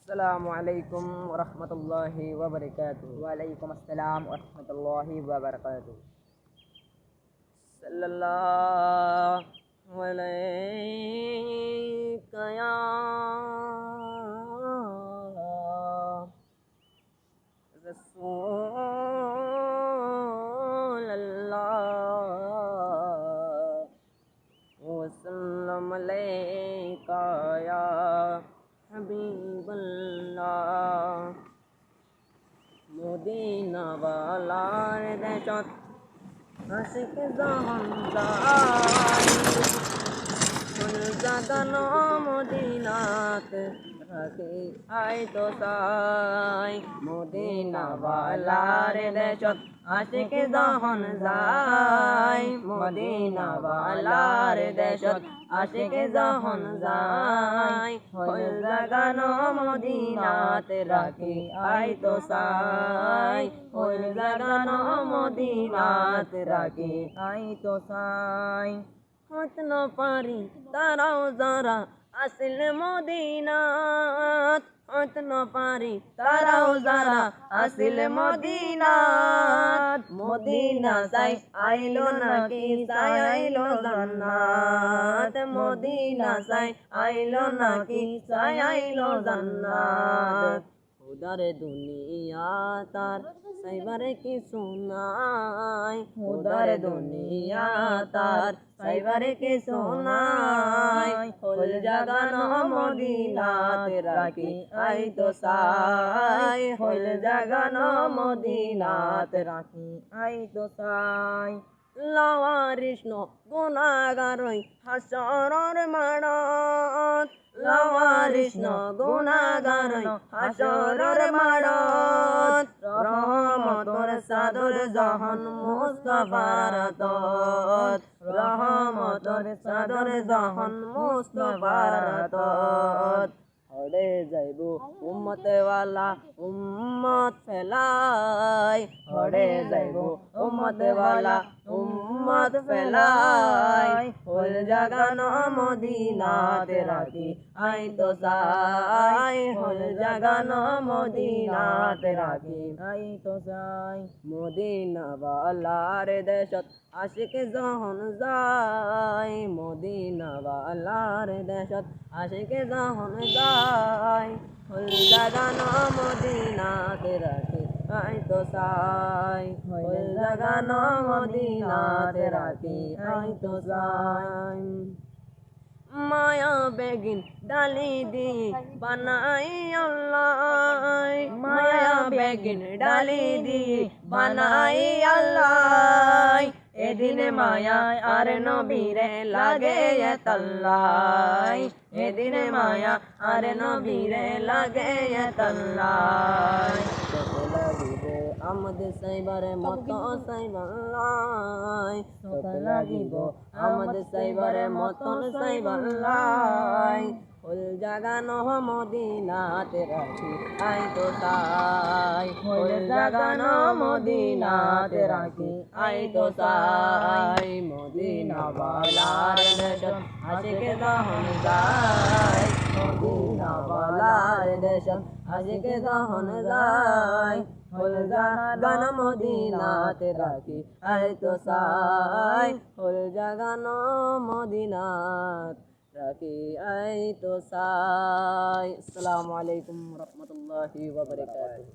আসসালামু আলাইকুম রহমতুল্লাহি ওয়া বারাকাতুহু। ওয়ালাইকুম আসসালাম ওয়া রাহমাতুল্লাহি ওয়া বারাকাতুহু। সাল্লাল্লাহু আলাইকা ইয়া রাসূলাল্লাহ ওয়া সাল্লাম আলাইকা ইয়া হাবিবাল্লাহ। মদিনা ওয়ালার দেশত আশিক জাহান যায়, কোন জাগানো মদিনাত রাখি আই তো সাই। মদিনা ওয়ালার দেশত আশিক জাহান যায়, মদিনা ওয়ালার দেশত আশিক জাহান যায়। কোন জাগানো মদিনাত রাখি আই তো সাই, কোন জাগানো মদিনাত রাখি আই তো সাই। হতে না পারি তারাও যারা আসিল মদিনাত, হতে না পারি তারাও যারা আসিল মদিনাত। মদিনা চাই আইলো নাকি চাই আইলো জান্নাত, মদিনা চাই আইলো নাকি চাই আইলো জান্নাত। উদারে দুনিয়া তার সাইবারে কিছু নাই, উদারে দুনিয়া তার সাইবারে কিছু নাই। ফুল জাগানো মদিনাত রাখি আই তো সাই, ফুল জাগানো মদিনাত রাখি আই তো সাই। লাওয়ারিষ্ণ গুনাগারই হাসরর মাড়ত, লাওয়ারিষ্ণ গুনাগারই হাসরর মাড়ত। রহমতর সাদর জাহান মুস্তাফার আতত, রহমতর সাদর জাহান মুস্তাফার আতত। হরে যাইব উম্মত ওয়ালা উম্মত ফেলাই, হরে যাইব উম্মত ওয়ালা উম্মত ফেলাই। ফুল জাগানো মদিনাত রাখি আই তো সাই, ফুল জাগানো মদিনাত রাখি আই তো সাই। মদিনা ওয়ালার দেশত আশিক জাহান যায়, মদিনা ওয়ালার দেশত আশিক জাহান যায়। ফুল জাগানো মদিনাত রাখি আই তো সাই, ফুল জাগানো মদিনাত রাখি আই তো সাই। মায়া বেগিন ডালি দি বানাই আল্লাহ, মায়া বেগিন ডালি দি বানাই আল্লাহ। এদিন মায়া আর নবীরে লাগে তাল্লাই, এদিন মায়া আর নবীরে লাগে তাল্লাই। কত লাগিব আমদ সাইবারে মত সাইবাল্লাই, কত লাগিব আমদ সাইবারে মতন সাইবাল্লাই। ফুল জাগানো মদিনাত রাখি আই তো সাই, ফুল জাগানো মদিনাত রাখি আই তো সাই। মদিনা ওয়ালার দেশত আশিক জাহান যায়, মদিনা ওয়ালার দেশত আশিক জাহান যায়। ফুল জাগানো মদিনাত রাখি আই তো সাই, ফুল জাগানো মদিনাত রাখি আই তো সাই। আসসালামু আলাইকুম রহমতুল্লাহি ওয়া বারাকাতুহু।